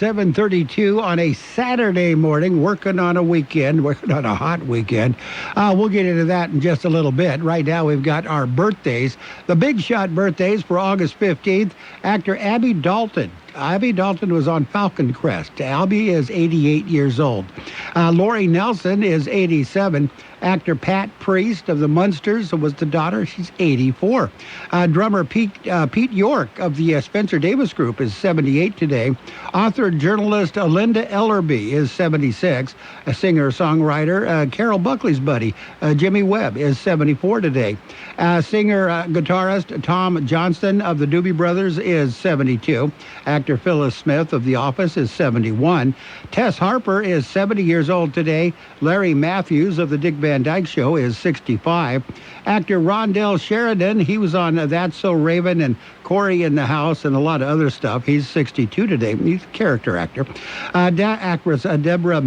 7:32 on a Saturday morning, working on a hot weekend. We'll get into that in just a little bit. Right now, we've got our birthdays. The big shot birthdays for August 15th, actor Abby Dalton. Abby Dalton was on Falcon Crest. Abby is 88 years old. Lori Nelson is 87. Actor Pat Priest of the Munsters was the daughter. She's 84. Drummer Pete York of the Spencer Davis Group is 78 today. Author and journalist Linda Ellerby is 76. A singer-songwriter, Carol Buckley's buddy, Jimmy Webb, is 74 today. Singer-guitarist Tom Johnston of the Doobie Brothers is 72. Actor Phyllis Smith of The Office is 71. Tess Harper is 70 years old today. Larry Matthews of the Dick Van Dyke Show is 65. Actor Rondell Sheridan, he was on That's So Raven and Corey in the House and a lot of other stuff. He's 62 today. He's a character actor. Actress Deborah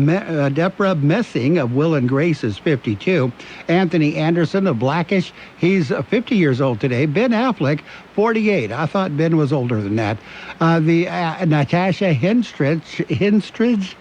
Messing of Will and Grace is 52. Anthony Anderson of Blackish, he's 50 years old today. Ben Affleck, 48. I thought Ben was older than that. Natasha Henstridge,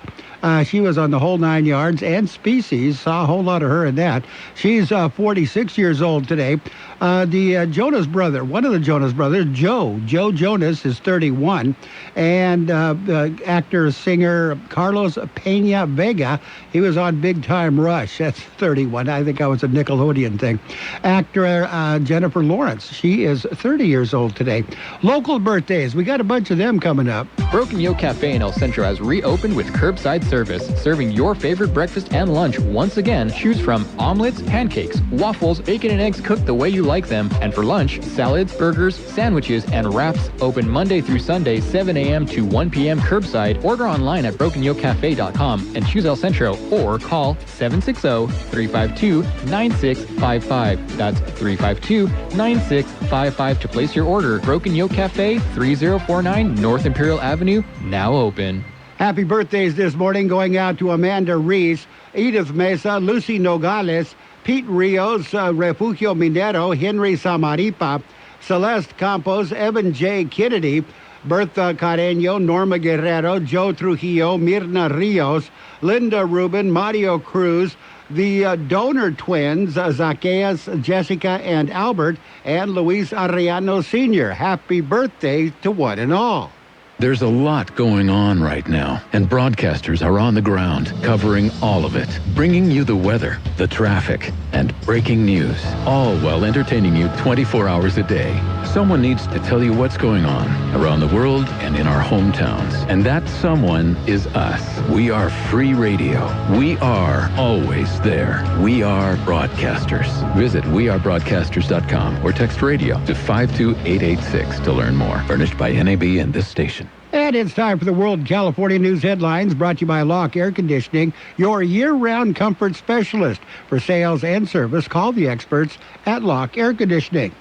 she was on The Whole Nine Yards and Species. Saw a whole lot of her in that. She's 46 years old today. The Jonas brother, one of the Jonas brothers, Joe Jonas, is 31. And actor-singer Carlos Peña Vega, he was on Big Time Rush. That's 31. I think that was a Nickelodeon thing. Actor Jennifer Lawrence, she is 30 years old today. Local birthdays, we got a bunch of them coming up. Broken Yo Cafe in El Centro has reopened with curbside service, serving your favorite breakfast and lunch once again. Choose from omelets, pancakes, waffles, bacon and eggs cooked the way you like them, and for lunch, salads, burgers, sandwiches, and wraps. Open Monday through Sunday, 7 a.m. to 1 p.m. curbside. Order online at brokenyocafe.com and choose El Centro, or call 760-352-9655. That's 352-9655 to place your order. Broken Yo Cafe, 3049 North Imperial Avenue, now open. Happy birthdays this morning going out to Amanda Reese, Edith Mesa, Lucy Nogales, Pete Rios, Refugio Minero, Henry Samaripa, Celeste Campos, Evan J. Kennedy, Bertha Carreño, Norma Guerrero, Joe Trujillo, Mirna Rios, Linda Rubin, Mario Cruz, the donor twins, Zacchaeus, Jessica, and Albert, and Luis Arellano Sr. Happy birthday to one and all. There's a lot going on right now, and broadcasters are on the ground covering all of it, bringing you the weather, the traffic, and breaking news, all while entertaining you 24 hours a day. Someone needs to tell you what's going on around the world and in our hometowns, and that someone is us. We are free radio. We are always there. We are broadcasters. Visit wearebroadcasters.com or text radio to 52886 to learn more. Furnished by NAB and this station. And it's time for the World California News Headlines, brought to you by Locke Air Conditioning, your year-round comfort specialist. For sales and service, call the experts at Locke Air Conditioning.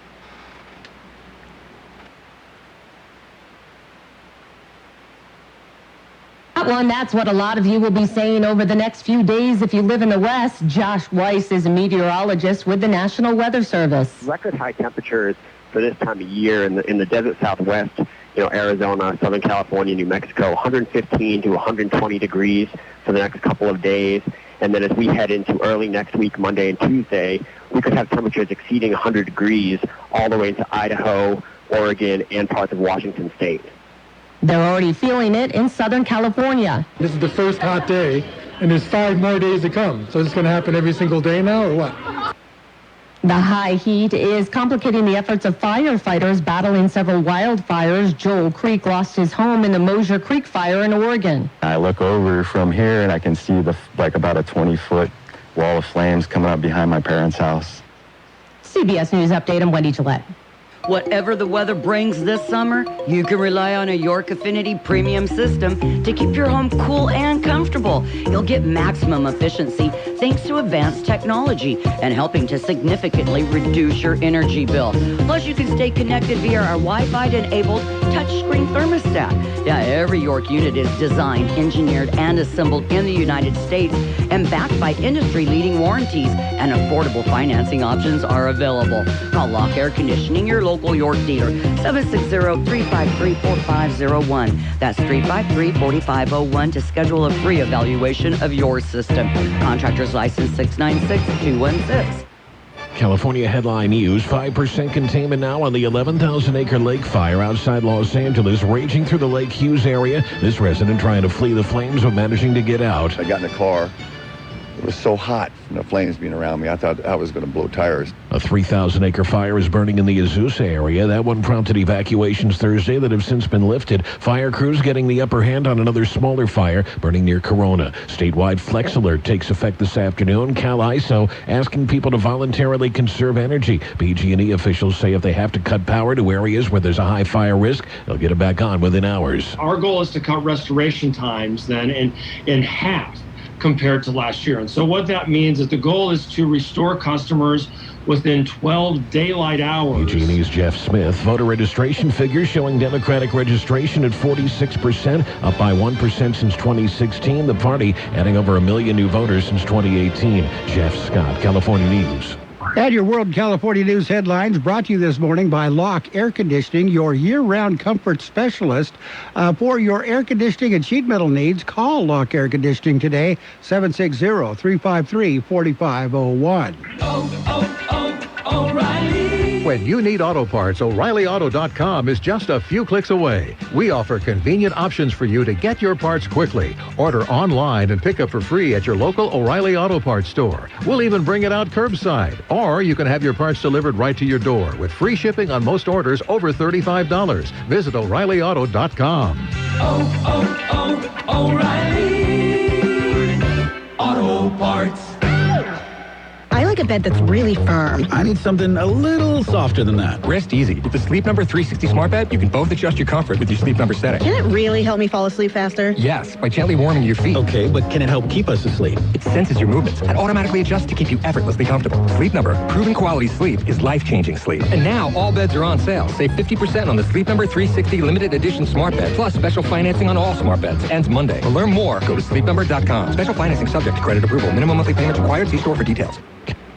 Well, and that's what a lot of you will be saying over the next few days if you live in the West. Josh Weiss is a meteorologist with the National Weather Service. Record high temperatures for this time of year in the desert Southwest, Arizona, Southern California, New Mexico, 115 to 120 degrees for the next couple of days. And then as we head into early next week, Monday and Tuesday, we could have temperatures exceeding 100 degrees all the way into Idaho, Oregon, and parts of Washington State. They're already feeling it in Southern California. This is the first hot day, and there's 5 more days to come. So it's going to happen every single day now, or what? The high heat is complicating the efforts of firefighters battling several wildfires. Joel Creek lost his home in the Mosier Creek fire in Oregon. I look over from here, and I can see about a 20-foot wall of flames coming up behind my parents' house. CBS News Update, I'm Wendy Gillette. Whatever the weather brings this summer, you can rely on a York Affinity premium system to keep your home cool and comfortable. You'll get maximum efficiency thanks to advanced technology and helping to significantly reduce your energy bill. Plus, you can stay connected via our Wi-Fi-enabled touchscreen thermostat. Yeah, every York unit is designed, engineered, and assembled in the United States and backed by industry-leading warranties, and affordable financing options are available. Call Locke Air Conditioning, your local York dealer. 760-353-4501. That's 353-4501 to schedule a free evaluation of your system. Contractor's license 696216. California headline news, 5% containment now on the 11,000-acre lake fire outside Los Angeles, raging through the Lake Hughes area. This resident trying to flee the flames but managing to get out. I got in the car. It was so hot from the flames being around me, I thought I was going to blow tires. A 3,000-acre fire is burning in the Azusa area. That one prompted evacuations Thursday that have since been lifted. Fire crews getting the upper hand on another smaller fire burning near Corona. Statewide flex alert takes effect this afternoon. Cal ISO asking people to voluntarily conserve energy. PG&E officials say if they have to cut power to areas where there's a high fire risk, they'll get it back on within hours. Our goal is to cut restoration times then in half compared to last year. And so what that means is the goal is to restore customers within 12 daylight hours. PG&E's Jeff Smith. Voter registration figures showing Democratic registration at 46%, up by 1% since 2016. The party adding over 1 million new voters since 2018. Jeff Scott, California News. And your World California News headlines brought to you this morning by Locke Air Conditioning, your year-round comfort specialist. For your air conditioning and sheet metal needs, call Locke Air Conditioning today, 760-353-4501. O'Reilly. When you need auto parts, O'ReillyAuto.com is just a few clicks away. We offer convenient options for you to get your parts quickly. Order online and pick up for free at your local O'Reilly Auto Parts store. We'll even bring it out curbside. Or you can have your parts delivered right to your door with free shipping on most orders over $35. Visit O'ReillyAuto.com. O'Reilly Auto Parts. I like a bed that's really firm. I need something a little softer than that. Rest easy. With the Sleep Number 360 smart bed, you can both adjust your comfort with your Sleep Number setting. Can it really help me fall asleep faster? Yes, by gently warming your feet. Okay, but can it help keep us asleep? It senses your movements and automatically adjusts to keep you effortlessly comfortable. Sleep Number, proven quality sleep is life-changing sleep. And now all beds are on sale. Save 50% on the Sleep Number 360 limited edition smart bed, plus special financing on all smart beds. Ends Monday. To learn more, go to sleepnumber.com. Special financing subject to credit approval. Minimum monthly payments required. See store for details.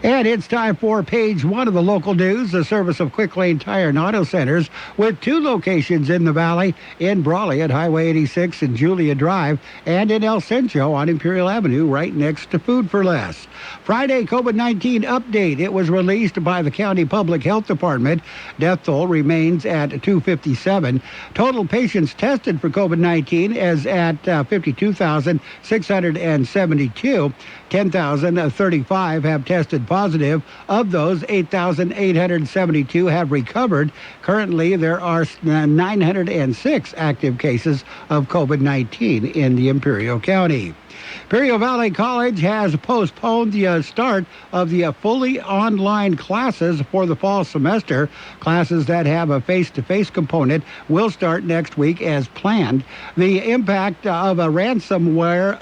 And it's time for page one of the local news, the service of Quick Lane Tire and Auto Centers, with 2 locations in the valley, in Brawley at Highway 86 and Julia Drive, and in El Centro on Imperial Avenue, right next to Food for Less. Friday, COVID-19 update. It was released by the County Public Health Department. Death toll remains at 257. Total patients tested for COVID-19 is at 52,672. 10,035 have tested positive. Of those, 8,872 have recovered. Currently, there are 906 active cases of COVID-19 in the Imperial County. Imperial Valley College has postponed the start of the fully online classes for the fall semester. Classes that have a face-to-face component will start next week as planned. The impact of a ransomware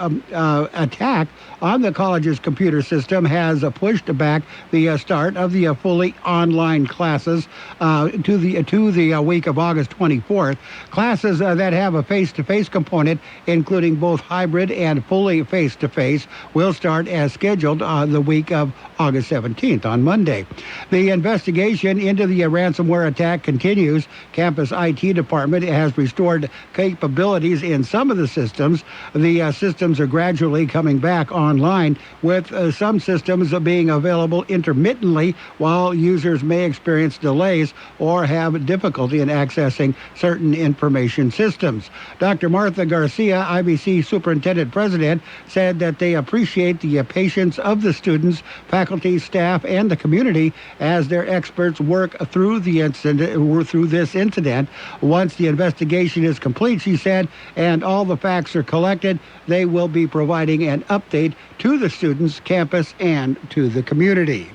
attack on the college's computer system has pushed back the start of the fully online classes to the week of August 24th. Classes that have a face-to-face component, including both hybrid and fully face-to-face, will start as scheduled the week of August 17th on Monday. The investigation into the ransomware attack continues. Campus IT department has restored capabilities in some of the systems. The systems are gradually coming back online, with some systems being available intermittently while users may experience delays or have difficulty in accessing certain information systems. Dr. Martha Garcia, IBC Superintendent President, said that they appreciate the patience of the students, faculty, staff, and the community as their experts work through this incident. Once the investigation is complete, she said, and all the facts are collected, they will be providing an update to the students, campus, and to the community.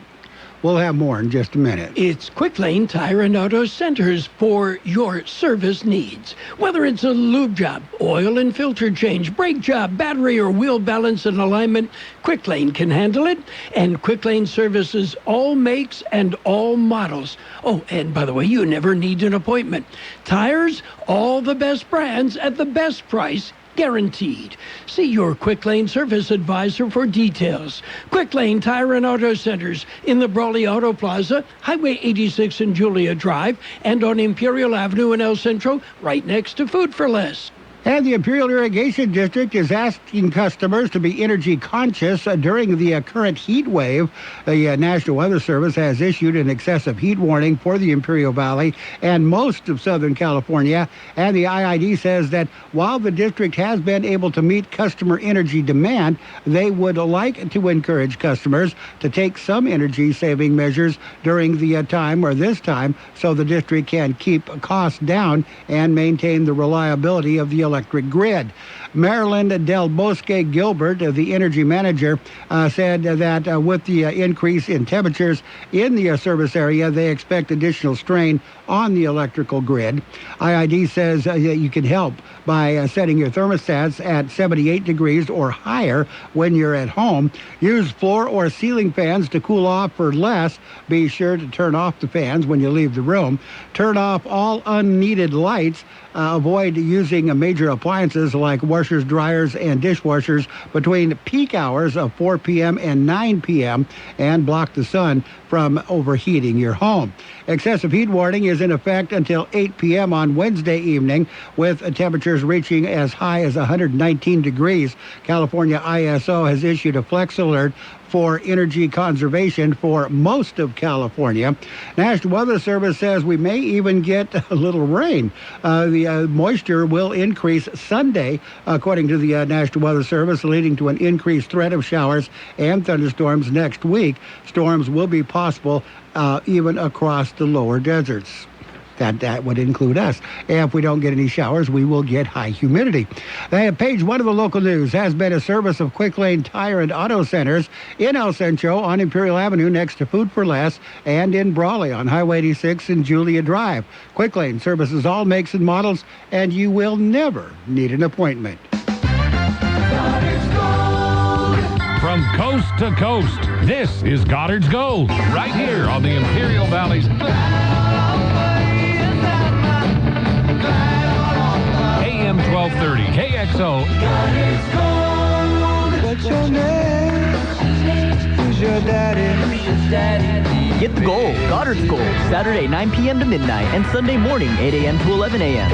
We'll have more in just a minute. It's Quick Lane Tire and Auto Centers for your service needs. Whether it's a lube job, oil and filter change, brake job, battery or wheel balance and alignment, Quick Lane can handle it. And Quick Lane services all makes and all models. Oh, and by the way, you never need an appointment. Tires, all the best brands at the best price. guaranteed. See your Quick Lane service advisor for details. Quick Lane Tire and Auto Centers in the Brawley Auto Plaza, Highway 86 and Julia Drive, and on Imperial Avenue in El Centro, right next to Food for Less. And the Imperial Irrigation District is asking customers to be energy conscious during the current heat wave. The National Weather Service has issued an excessive heat warning for the Imperial Valley and most of Southern California. And the IID says that while the district has been able to meet customer energy demand, they would like to encourage customers to take some energy-saving measures during the this time, so the district can keep costs down and maintain the reliability of the electric grid. Marilyn Del Bosque Gilbert, the energy manager, said that with the increase in temperatures in the service area, they expect additional strain on the electrical grid. IID says that you can help by setting your thermostats at 78 degrees or higher when you're at home. Use floor or ceiling fans to cool off or less. Be sure to turn off the fans when you leave the room. Turn off all unneeded lights. Avoid using major appliances like washers, dryers, and dishwashers between peak hours of 4 p.m. and 9 p.m. and block the sun from overheating your home. Excessive heat warning is in effect until 8 p.m. on Wednesday evening, with temperatures reaching as high as 119 degrees. California ISO has issued a flex alert for energy conservation for most of California. National Weather Service says we may even get a little rain. The moisture will increase Sunday, according to the National Weather Service, leading to an increased threat of showers and thunderstorms next week. Storms will be possible even across the lower deserts. That would include us. If we don't get any showers, we will get high humidity. Page 1 of the local news has been a service of Quick Lane Tire and Auto Centers in El Centro on Imperial Avenue next to Food for Less, and in Brawley on Highway 86 and Julia Drive. Quick Lane services all makes and models, and you will never need an appointment. From coast to coast, this is Goddard's Gold, right here on the Imperial Valley's AM 1230 KXO. What's your name? Who's your daddy? Get the gold, Goddard's Gold, Saturday 9 p.m. to midnight and Sunday morning 8 a.m. to 11 a.m.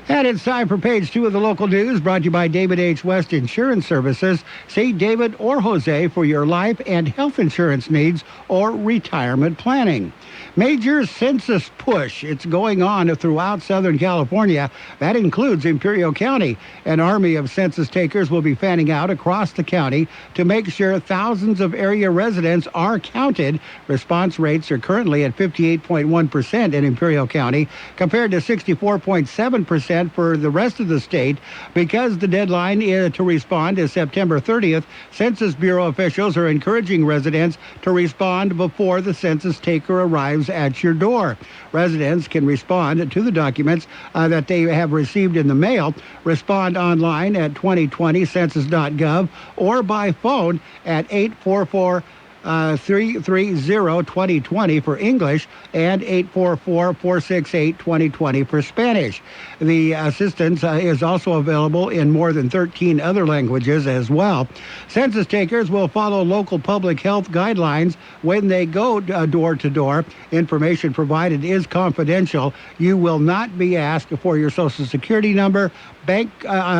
And it's time for page 2 of the local news, brought to you by David H. West Insurance Services. See David or Jose for your life and health insurance needs or retirement planning. Major census push. It's going on throughout Southern California. That includes Imperial County. An army of census takers will be fanning out across the county to make sure thousands of area residents are counted. Response rates are currently at 58.1% in Imperial County, compared to 64.7% for the rest of the state. Because the deadline to respond is September 30th, Census Bureau officials are encouraging residents to respond before the census taker arrives at your door. Residents can respond to the documents that they have received in the mail. Respond online at 2020census.gov or by phone at 844 330-2020 for English and 844-468-2020 for Spanish. The assistance is also available in more than 13 other languages as well. Census takers will follow local public health guidelines when they go door to door. Information provided is confidential. You will not be asked for your Social Security number, bank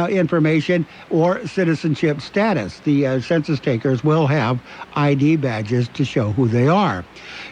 information, or citizenship status. The census takers will have ID badges to show who they are.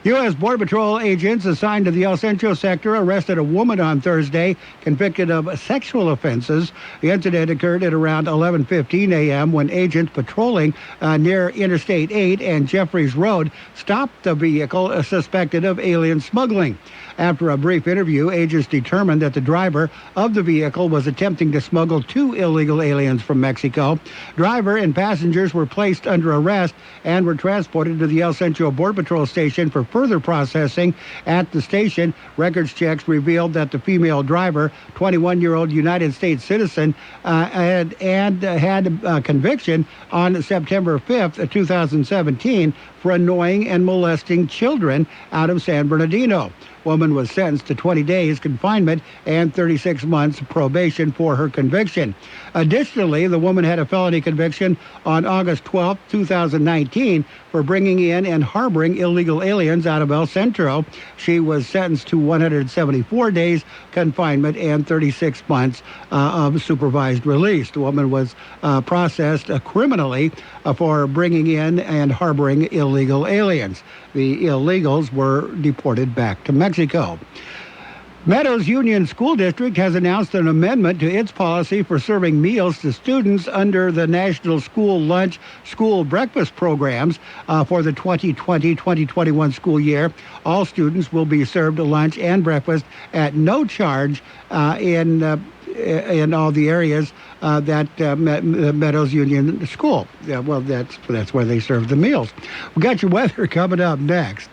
U.S. Border Patrol agents assigned to the El Centro sector arrested a woman on Thursday convicted of sexual offenses. The incident occurred at around 11:15 a.m. when agents patrolling near Interstate 8 and Jeffries Road stopped the vehicle suspected of alien smuggling. After a brief interview, agents determined that the driver of the vehicle was attempting to smuggle 2 illegal aliens from Mexico. Driver and passengers were placed under arrest and were transported to the El Centro Border Patrol station for further processing. At the station, records checks revealed that the female driver, 21-year-old United States citizen, had a conviction on September 5th, 2017 for annoying and molesting children out of San Bernardino. Woman was sentenced to 20 days confinement and 36 months probation for her conviction. Additionally, the woman had a felony conviction on August 12, 2019 for bringing in and harboring illegal aliens out of El Centro. She was sentenced to 174 days confinement and 36 months of supervised release. The woman was processed criminally for bringing in and harboring illegal aliens. The illegals were deported back to Mexico. Meadows Union School District has announced an amendment to its policy for serving meals to students under the National School Lunch School Breakfast programs for the 2020-2021 school year. All students will be served lunch and breakfast at no charge in all the areas that Meadows Union School. Well, that's where they serve the meals. We got your weather coming up next.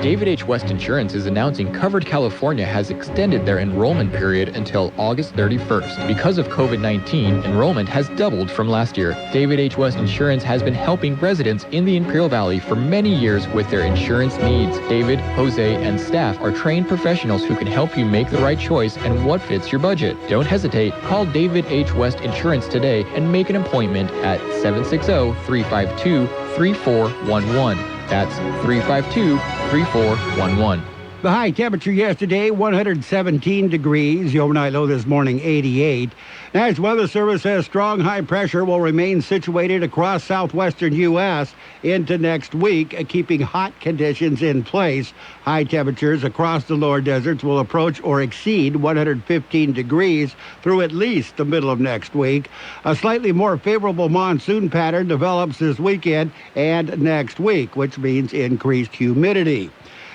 David H. West Insurance is announcing Covered California has extended their enrollment period until August 31st. Because of COVID-19, enrollment has doubled from last year. David H. West Insurance has been helping residents in the Imperial Valley for many years with their insurance needs. David, Jose, and staff are trained professionals who can help you make the right choice and what fits your budget. Don't hesitate. Call David H. West Insurance today and make an appointment at 760-352-3411. That's 352-3411. The high temperature yesterday, 117 degrees. The overnight low this morning, 88. National Weather Service says strong high pressure will remain situated across southwestern U.S. into next week, keeping hot conditions in place. High temperatures across the lower deserts will approach or exceed 115 degrees through at least the middle of next week. A slightly more favorable monsoon pattern develops this weekend and next week, which means increased humidity.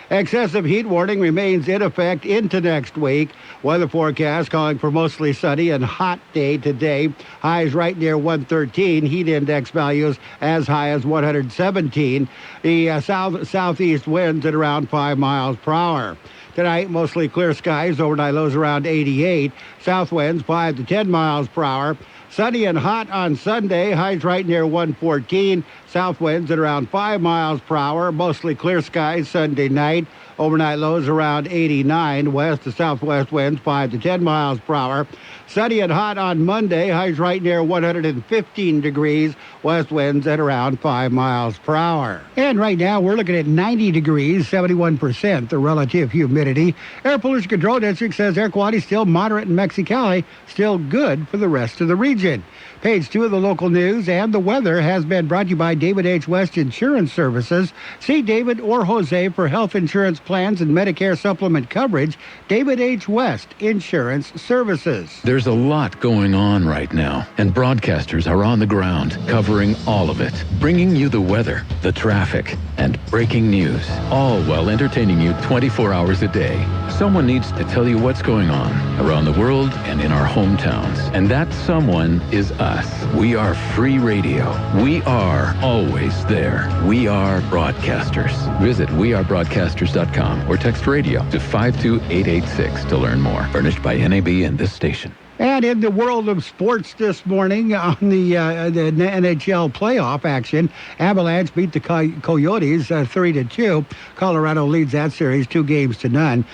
Excessive heat warning remains in effect into next week. Weather forecast calling for mostly sunny and hot day today. Highs right near 113. Heat index values as high as 117. The southeast winds at around 5 miles per hour. Tonight, mostly clear skies. Overnight lows around 88. South winds 5 to 10 miles per hour. Sunny and hot on Sunday. Highs right near 114. South winds at around 5 miles per hour. Mostly clear skies Sunday night. Overnight lows around 89. West to southwest winds 5 to 10 miles per hour. Sunny and hot on Monday. Highs right near 115 degrees. West winds at around 5 miles per hour. And right now we're looking at 90 degrees, 71% the relative humidity. Air Pollution Control District says air quality still moderate in Mexicali, still good for the rest of the region. Page 2 of the local news and the weather has been brought to you by David H. West Insurance Services. See David or Jose for health insurance plans and Medicare supplement coverage. David H. West Insurance Services. There's a lot going on right now, and broadcasters are on the ground covering all of it, bringing you the weather, the traffic, and breaking news, all while entertaining you 24 hours a day. Someone needs to tell you what's going on around the world and in our hometowns, and that someone is us. We are free radio. We are always there. We are broadcasters. Visit wearebroadcasters.com or text radio to 52886 to learn more. Furnished by NAB and this station. And in the world of sports this morning, on the NHL playoff action, Avalanche beat the Coyotes 3-2. Colorado leads that series 2-0.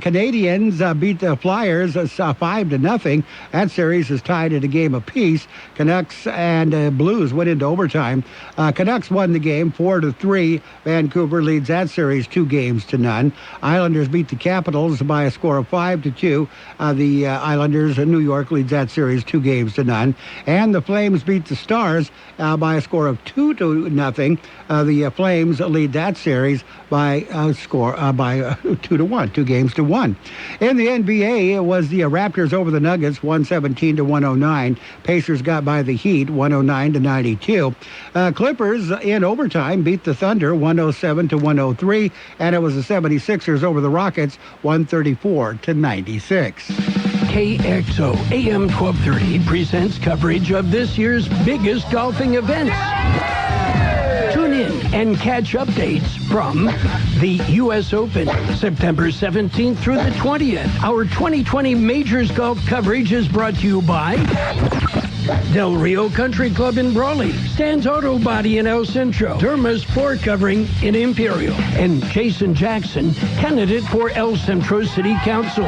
Canadians beat the Flyers 5-0. That series is tied at a game apiece. Canucks and Blues went into overtime. Canucks won the game 4-3. Vancouver leads that series 2-0. Islanders beat the Capitals by a score of 5-2. The Islanders New York leads that series 2-0. And the Flames beat the Stars by a score of 2-0. The Flames lead that series by a score by 2-1, 2-1. In the NBA, it was the Raptors over the Nuggets, 117-109. Pacers got by the Heat, 109-92. Clippers in overtime beat the Thunder, 107-103. And it was the 76ers over the Rockets, 134-96. Kxo AM 1230 presents coverage of this year's biggest golfing events. Tune in and catch updates from the U.S. Open, September 17th through the 20th. Our 2020 Majors Golf coverage is brought to you by Del Rio Country Club in Brawley, Stan's Auto Body in El Centro, Derma's Floor Covering in Imperial, and Jason Jackson, candidate for El Centro City Council.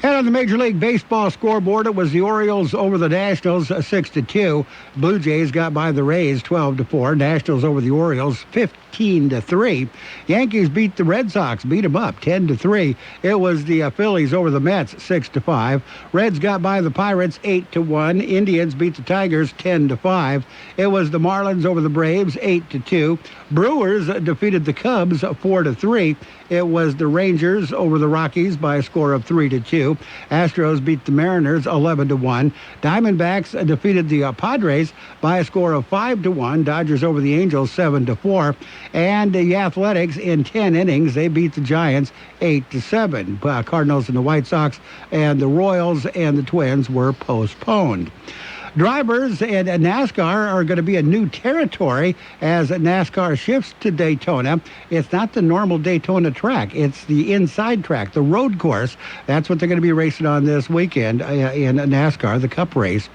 And on the Major League Baseball scoreboard, it was the Orioles over the Nationals 6-2. Blue Jays got by the Rays 12-4. Nationals over the Orioles 15-3. Yankees beat the Red Sox, beat them up 10-3. It was the Phillies over the Mets 6-5. Reds got by the Pirates 8-1. Indians beat the Tigers 10-5. It was the Marlins over the Braves 8-2. Brewers defeated the Cubs 4-3. It was the Rangers over the Rockies by a score of 3-2. Astros beat the Mariners 11-1. Diamondbacks defeated the Padres by a score of 5-1. Dodgers over the Angels 7-4. And the Athletics in 10 innings, they beat the Giants 8-7. Cardinals and the White Sox and the Royals and the Twins were postponed. Drivers in NASCAR are going to be a new territory as NASCAR shifts to Daytona. It's not the normal Daytona track. It's the inside track, the road course. That's what they're going to be racing on this weekend in NASCAR, the Cup race.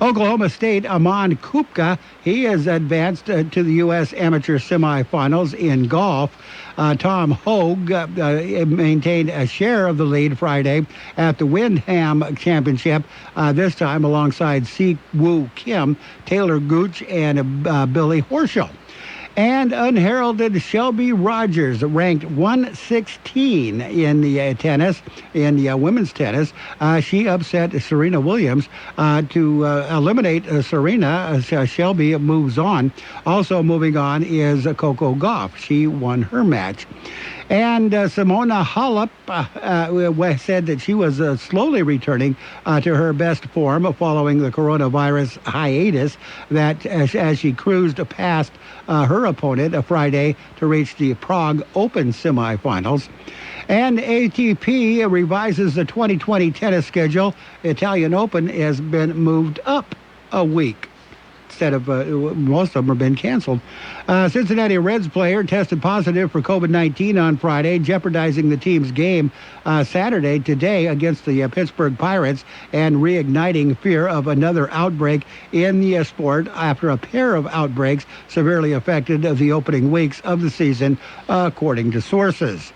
Oklahoma State, Amon Kupka, he has advanced to the U.S. Amateur Semifinals in golf. Tom Hogue maintained a share of the lead Friday at the Windham Championship, this time alongside Si-Woo Kim, Taylor Gooch, and Billy Horschel. And unheralded Shelby Rogers, ranked 116 in the tennis, in the women's tennis. She upset Serena Williams to eliminate Serena. Shelby moves on. Also moving on is Coco Gauff. She won her match. And Simona Halep said that she was slowly returning to her best form following the coronavirus hiatus, that as she cruised past her opponent Friday to reach the Prague Open semifinals. And ATP revises the 2020 tennis schedule. Italian Open has been moved up a week. Instead of most of them have been canceled. Cincinnati Reds player tested positive for COVID-19 on Friday, jeopardizing the team's game Saturday today against the Pittsburgh Pirates and reigniting fear of another outbreak in the sport after a pair of outbreaks severely affected the opening weeks of the season, according to sources.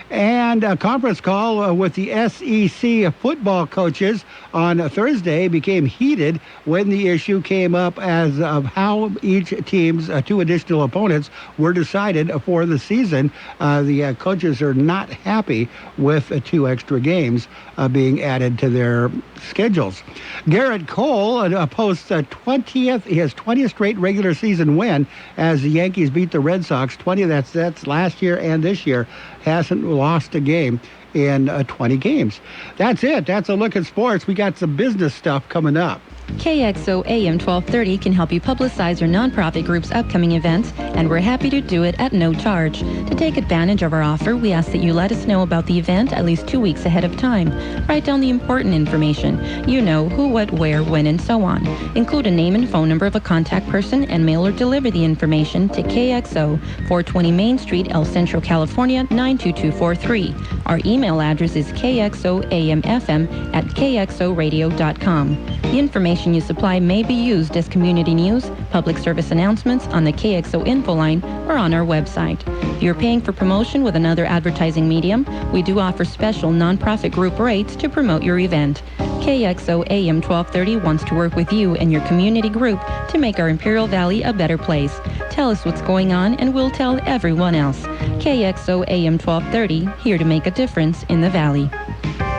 And a conference call with the SEC football coaches on Thursday became heated when the issue came up as of how each team's two additional opponents were decided for the season. The coaches are not happy with two extra games being added to their schedules. Garrett Cole posts his 20th straight regular season win as the Yankees beat the Red Sox. 20. That's last year and this year. Hasn't lost a game in 20 games. That's it. That's a look at sports. We got some business stuff coming up. KXO AM 1230 can help you publicize your nonprofit group's upcoming events, and we're happy to do it at no charge. To take advantage of our offer, we ask that you let us know about the event at least 2 weeks ahead of time. Write down the important information. You know, who, what, where, when, and so on. Include a name and phone number of a contact person and mail or deliver the information to KXO, 420 Main Street, El Centro, California, 92243. Our email address is kxoamfm@kxoradio.com. The information you supply may be used as community news, public service announcements on the KXO info line, or on our website. If you're paying for promotion with another advertising medium, we do offer special nonprofit group rates to promote your event. KXO AM 1230 wants to work with you and your community group to make our Imperial Valley a better place. Tell us what's going on and we'll tell everyone else. KXO AM 1230, here to make a difference in the Valley.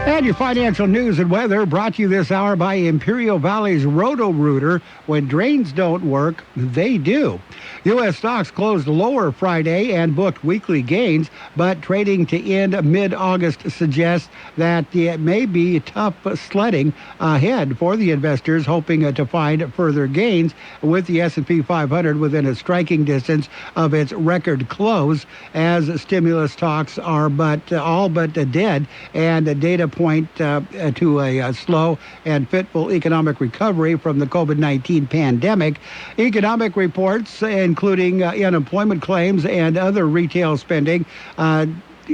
And your financial news and weather brought to you this hour by Imperial Valley's Roto-Rooter. When drains don't work, they do. U.S. stocks closed lower Friday and booked weekly gains, but trading to end mid-August suggests that it may be tough sledding ahead for the investors hoping to find further gains, with the S&P 500 within a striking distance of its record close, as stimulus talks are all but dead, and data point to a slow and fitful economic recovery from the COVID-19 pandemic. Economic reports, including unemployment claims and other retail spending,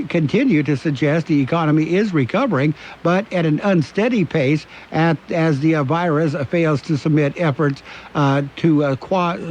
continue to suggest the economy is recovering, but at an unsteady pace as the virus fails to submit efforts to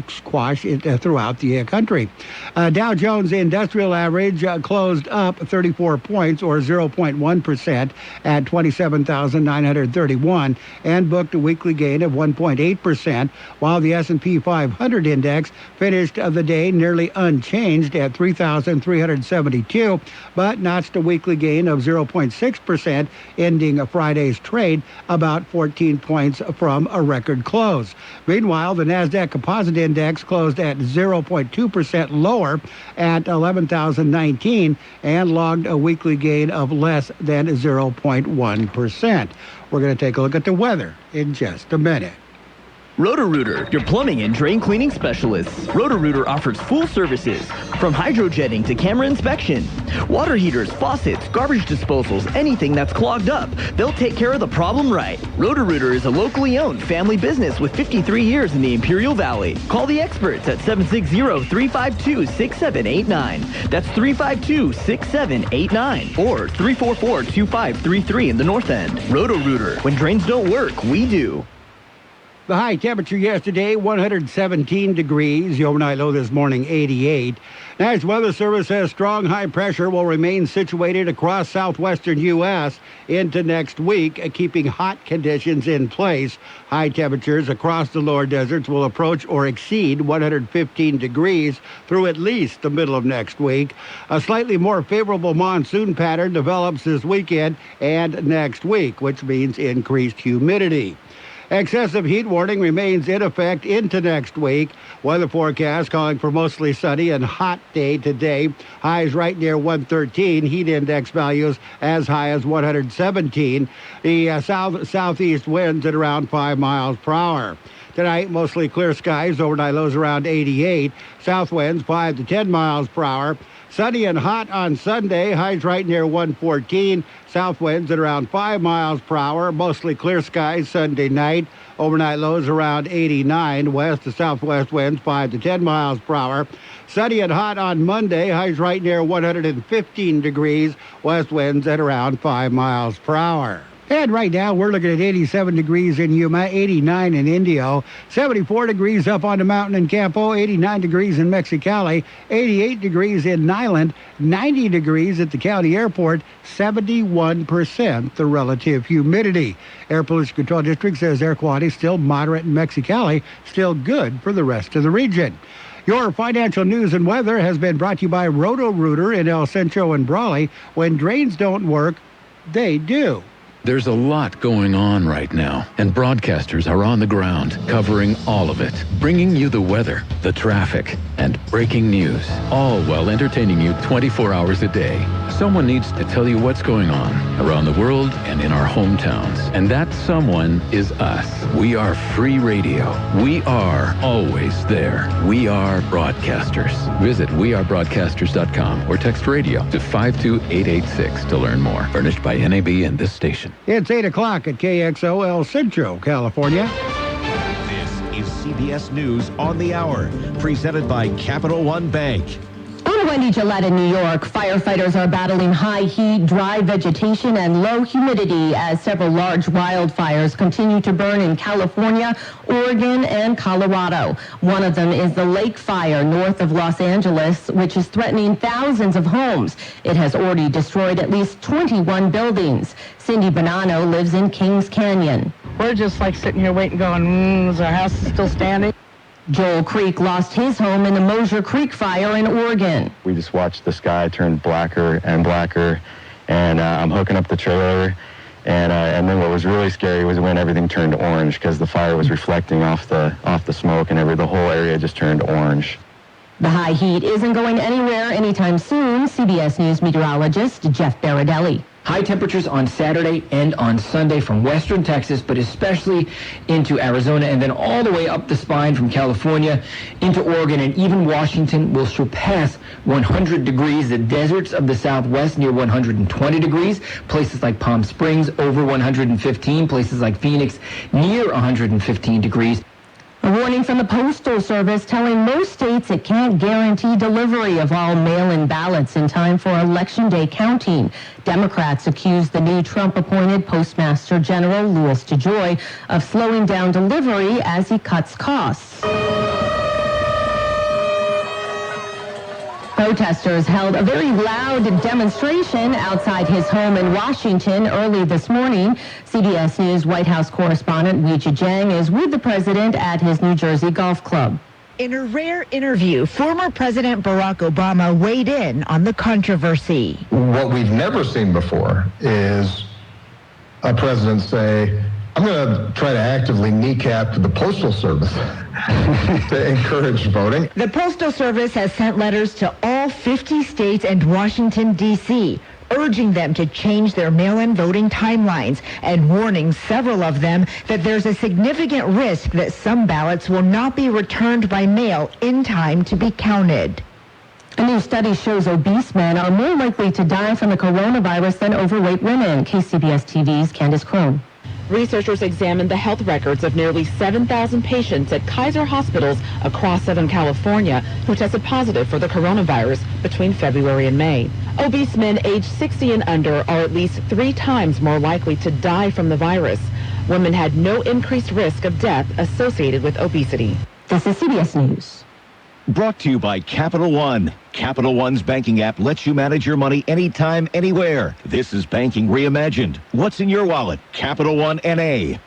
squash it throughout the country. Dow Jones Industrial Average closed up 34 points, or 0.1%, at 27,931, and booked a weekly gain of 1.8%, while the S&P 500 index finished the day nearly unchanged at 3,372, but notched a weekly gain of 0.6%, ending Friday's trade about 14 points from a record close. Meanwhile, the NASDAQ Composite Index closed at 0.2% lower at 11,019 and logged a weekly gain of less than 0.1%. We're going to take a look at the weather in just a minute. Roto-Rooter, your plumbing and drain cleaning specialists. Roto-Rooter offers full services, from hydrojetting to camera inspection. Water heaters, faucets, garbage disposals, anything that's clogged up. They'll take care of the problem right. Roto-Rooter is a locally owned family business with 53 years in the Imperial Valley. Call the experts at 760-352-6789. That's 352-6789 or 344-2533 in the North End. Roto-Rooter. When drains don't work, we do. The high temperature yesterday, 117 degrees. The overnight low this morning, 88. National Weather Service says strong high pressure will remain situated across southwestern U.S. into next week, keeping hot conditions in place. High temperatures across the lower deserts will approach or exceed 115 degrees through at least the middle of next week. A slightly more favorable monsoon pattern develops this weekend and next week, which means increased humidity. Excessive heat warning remains in effect into next week. Weather forecast calling for mostly sunny and hot day today. Highs right near 113. Heat index values as high as 117. The southeast winds at around 5 miles per hour. Tonight, mostly clear skies. Overnight lows around 88. South winds 5 to 10 miles per hour. Sunny and hot on Sunday. Highs right near 114. South winds at around 5 miles per hour. Mostly clear skies Sunday night. Overnight lows around 89. West to southwest winds 5 to 10 miles per hour. Sunny and hot on Monday. Highs right near 115 degrees. West winds at around 5 miles per hour. And right now, we're looking at 87 degrees in Yuma, 89 in Indio, 74 degrees up on the mountain in Campo, 89 degrees in Mexicali, 88 degrees in Nyland, 90 degrees at the county airport, 71% the relative humidity. Air Pollution Control District says air quality is still moderate in Mexicali, still good for the rest of the region. Your financial news and weather has been brought to you by Roto-Rooter in El Centro and Brawley. When drains don't work, they do. There's a lot going on right now, and broadcasters are on the ground covering all of it, bringing you the weather, the traffic, and breaking news, all while entertaining you 24 hours a day. Someone needs to tell you what's going on around the world and in our hometowns, and that someone is us. We are free radio. We are always there. We are broadcasters. Visit wearebroadcasters.com or text radio to 52886 to learn more. Furnished by NAB and this station. It's 8 o'clock at KXO El Centro, California. This is CBS News on the Hour, presented by Capital One Bank. I'm Wendy Gillette in New York. Firefighters are battling high heat, dry vegetation, and low humidity as several large wildfires continue to burn in California, Oregon, and Colorado. One of them is the Lake Fire north of Los Angeles, which is threatening thousands of homes. It has already destroyed at least 21 buildings. Cindy Bonanno lives in Kings Canyon. We're just like sitting here waiting, going, is our house still standing? Joel Creek lost his home in the Mosier Creek fire in Oregon. We just watched the sky turn blacker and blacker, and I'm hooking up the trailer, and then what was really scary was when everything turned orange because the fire was reflecting off the smoke, and the whole area just turned orange. The high heat isn't going anywhere anytime soon. CBS News meteorologist Jeff Baradelli. High temperatures on Saturday and on Sunday from western Texas, but especially into Arizona, and then all the way up the spine from California into Oregon, and even Washington will surpass 100 degrees. The deserts of the Southwest near 120 degrees. Places like Palm Springs over 115. Places like Phoenix near 115 degrees. A warning from the Postal Service telling most states it can't guarantee delivery of all mail-in ballots in time for Election Day counting. Democrats accuse the new Trump-appointed Postmaster General Louis DeJoy of slowing down delivery as he cuts costs. Protesters held a very loud demonstration outside his home in Washington early this morning. CBS News White House correspondent Weijia Jiang is with the president at his New Jersey golf club. In a rare interview, former President Barack Obama weighed in on the controversy. What we've never seen before is a president say, I'm going to try to actively kneecap the Postal Service to encourage voting. The Postal Service has sent letters to all 50 states and Washington, D.C., urging them to change their mail-in voting timelines and warning several of them that there's a significant risk that some ballots will not be returned by mail in time to be counted. A new study shows obese men are more likely to die from the coronavirus than overweight women. KCBS TV's Candace Crone. Researchers examined the health records of nearly 7,000 patients at Kaiser hospitals across Southern California who tested positive for the coronavirus between February and May. Obese men aged 60 and under are at least 3 times more likely to die from the virus. Women had no increased risk of death associated with obesity. This is CBS News. Brought to you by Capital One. Capital One's banking app lets you manage your money anytime, anywhere. This is banking reimagined. What's in your wallet? Capital One N.A.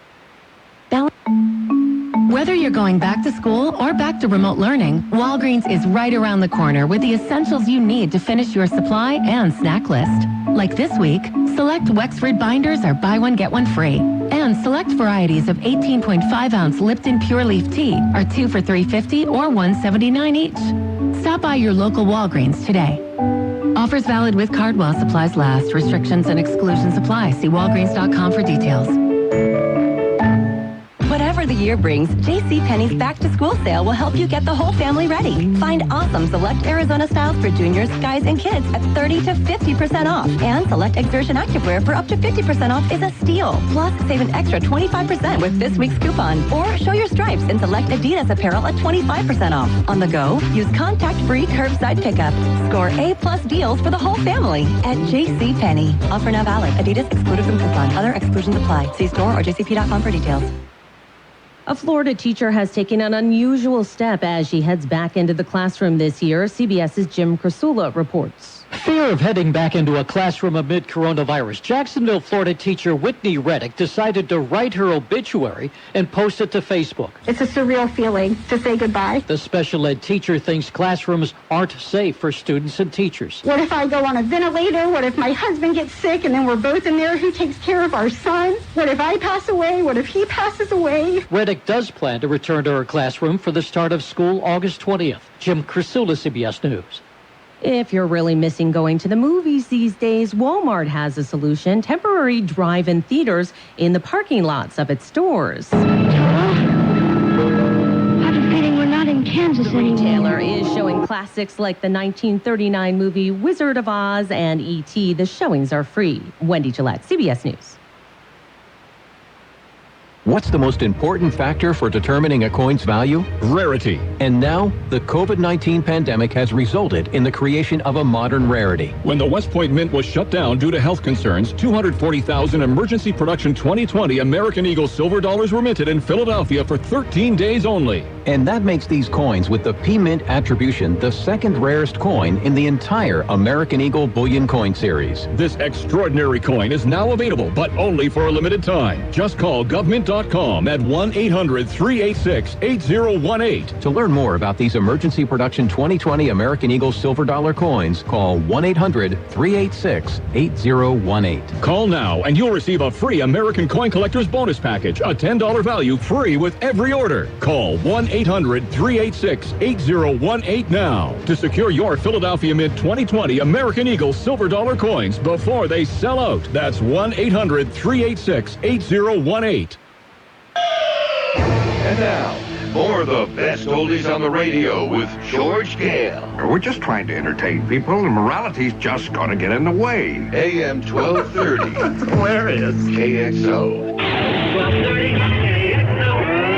Whether you're going back to school or back to remote learning, Walgreens is right around the corner with the essentials you need to finish your supply and snack list. Like this week, select Wexford binders are buy one, get one free. And select varieties of 18.5-ounce Lipton Pure Leaf Tea are 2 for $3.50 or $1.79 each. Stop by your local Walgreens today. Offers valid with card while supplies last. Restrictions and exclusions apply. See Walgreens.com for details. Whatever the year brings, JCPenney's back-to-school sale will help you get the whole family ready. Find awesome select Arizona styles for juniors, guys, and kids at 30 to 50% off. And select Exertion activewear for up to 50% off is a steal. Plus, save an extra 25% with this week's coupon. Or show your stripes and select Adidas apparel at 25% off. On the go, use contact-free curbside pickup. Score A+ deals for the whole family at JCPenney. Offer now valid. Adidas excluded from coupon. Other exclusions apply. See store or jcp.com for details. A Florida teacher has taken an unusual step as she heads back into the classroom this year. CBS's Jim Krasula reports. Fear of heading back into a classroom amid coronavirus. Jacksonville, Florida teacher Whitney Reddick decided to write her obituary and post it to Facebook. It's a surreal feeling to say goodbye. The special ed teacher thinks classrooms aren't safe for students and teachers. What if I go on a ventilator? What if my husband gets sick and then we're both in there? Who takes care of our son? What if I pass away? What if he passes away? Reddick does plan to return to her classroom for the start of school August 20th. Jim Krasula, CBS News. If you're really missing going to the movies these days, Walmart has a solution: temporary drive-in theaters in the parking lots of its stores. I have a feeling we're not in Kansas anymore. The retailer is showing classics like the 1939 movie Wizard of Oz and E.T. The showings are free. Wendy Gillette, CBS News. What's the most important factor for determining a coin's value? Rarity. And now, the COVID-19 pandemic has resulted in the creation of a modern rarity. When the West Point Mint was shut down due to health concerns, 240,000 emergency production 2020 American Eagle silver dollars were minted in Philadelphia for 13 days only. And that makes these coins with the P-Mint attribution the second rarest coin in the entire American Eagle bullion coin series. This extraordinary coin is now available, but only for a limited time. Just call GovMint.com at 1-800-386-8018. To learn more about these emergency production 2020 American Eagle silver dollar coins, call 1-800-386-8018. Call now and you'll receive a free American Coin Collector's Bonus Package, a $10 value, free with every order. Call 1-800-386-8018 now to secure your Philadelphia Mint 2020 American Eagle silver dollar coins before they sell out. That's 1-800-386-8018. And now, more of the best oldies on the radio with George Gale. We're just trying to entertain people, and morality's just gonna get in the way. AM 1230. That's hilarious. KXO. 1230 KXO.